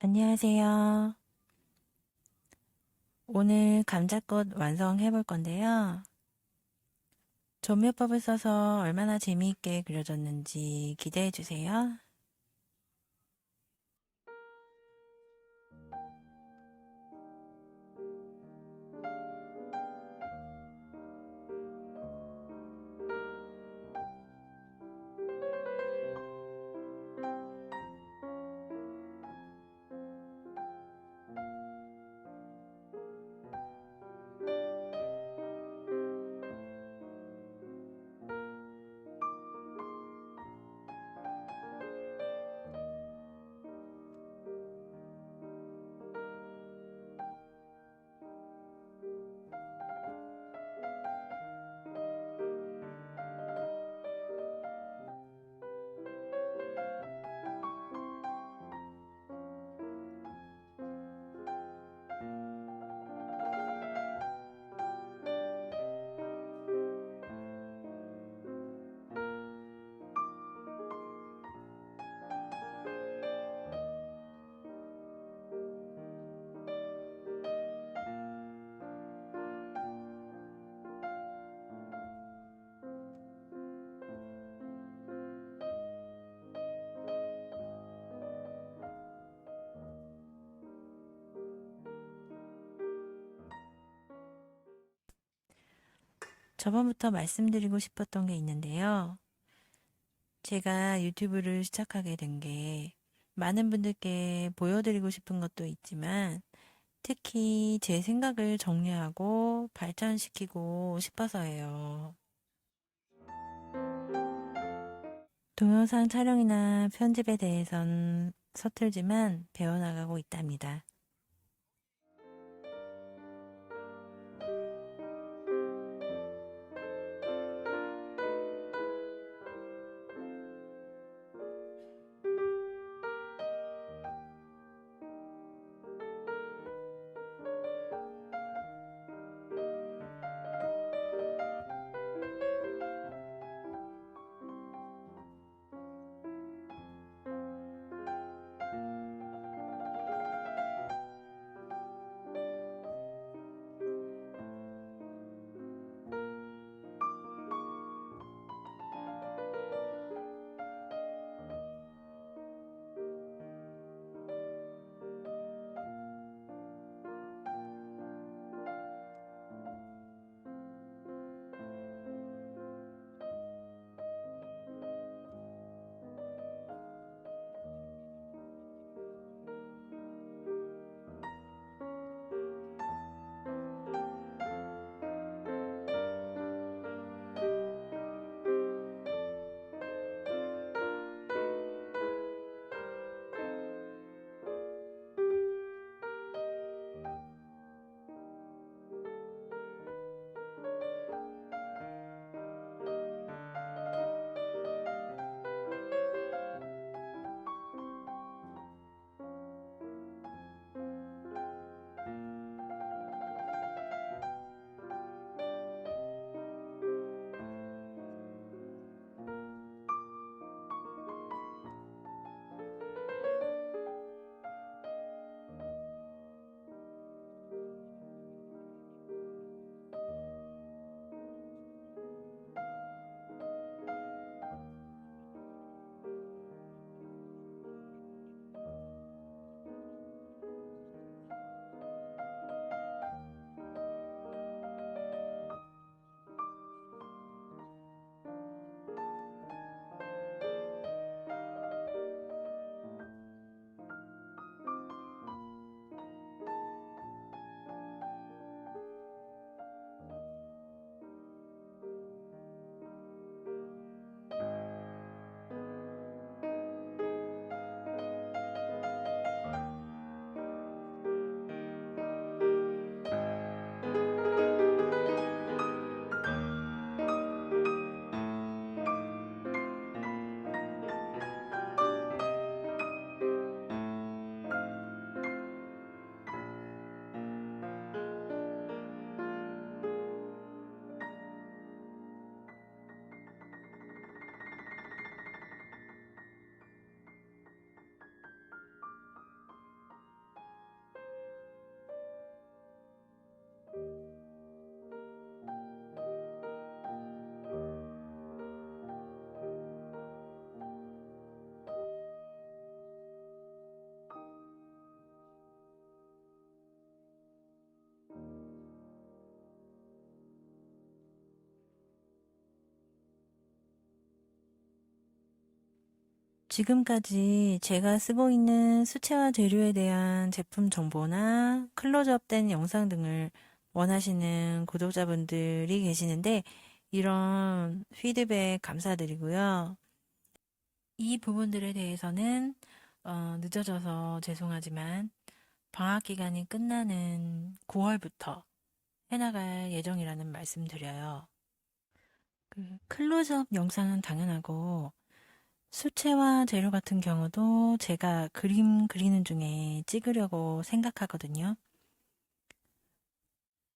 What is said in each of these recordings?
안녕하세요. 오늘 감자꽃 완성해 볼 건데요. 조묘법을 써서 얼마나 재미있게 그려졌는지 기대해 주세요. 저번부터 말씀드리고 싶었던 게 있는데요. 제가 유튜브를 시작하게 된 게 많은 분들께 보여드리고 싶은 것도 있지만 특히 제 생각을 정리하고 발전시키고 싶어서예요. 동영상 촬영이나 편집에 대해선 서툴지만 배워나가고 있답니다. 지금까지 제가 쓰고 있는 수채화 재료에 대한 제품 정보나 클로즈업된 영상 등을 원하시는 구독자분들이 계시는데 이런 피드백 감사드리고요. 이 부분들에 대해서는 늦어져서 죄송하지만 방학 기간이 끝나는 9월부터 해나갈 예정이라는 말씀 드려요. 클로즈업 영상은 당연하고 수채화 재료 같은 경우도 제가 그림 그리는 중에 찍으려고 생각하거든요.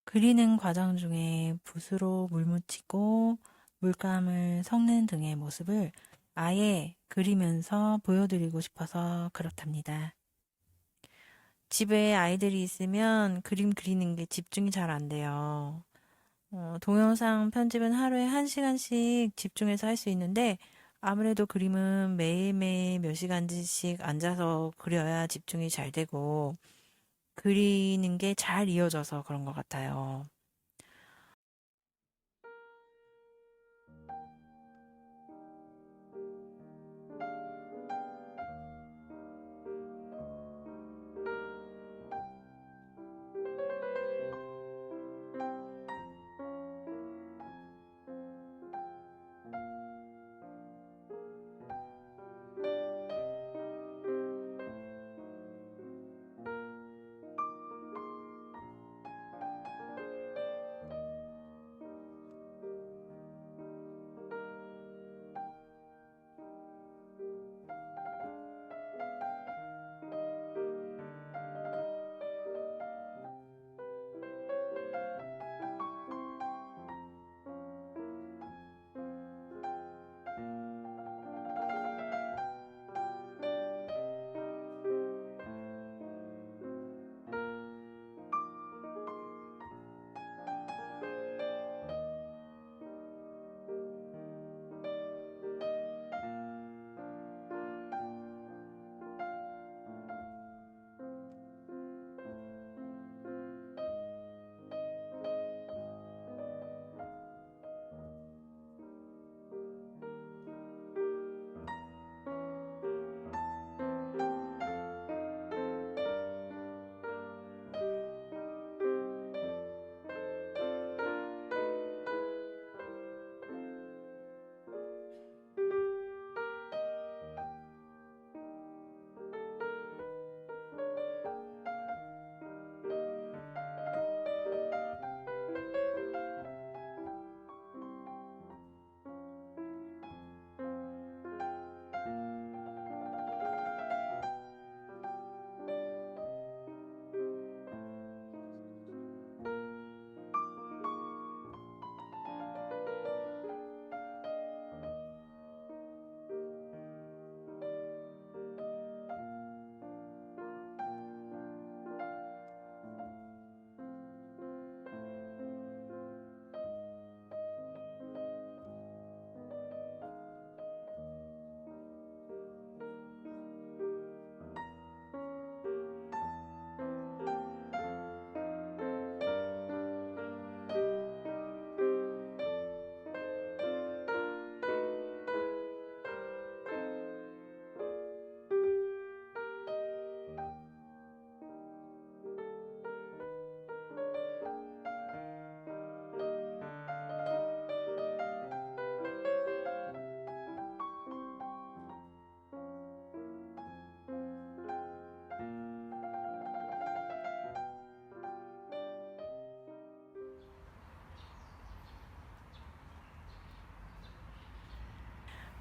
그리는 과정 중에 붓으로 물 묻히고 물감을 섞는 등의 모습을 아예 그리면서 보여드리고 싶어서 그렇답니다. 집에 아이들이 있으면 그림 그리는 게 집중이 잘 안 돼요. 동영상 편집은 하루에 1시간씩 집중해서 할 수 있는데 아무래도 그림은 매일매일 몇 시간씩 앉아서 그려야 집중이 잘 되고 그리는 게 잘 이어져서 그런 것 같아요.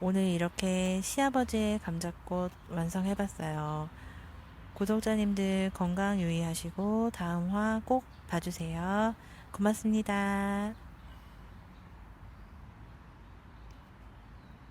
오늘 이렇게 시아버지의 감자꽃 완성해봤어요. 구독자님들 건강 유의하시고 다음 화 꼭 봐주세요. 고맙습니다.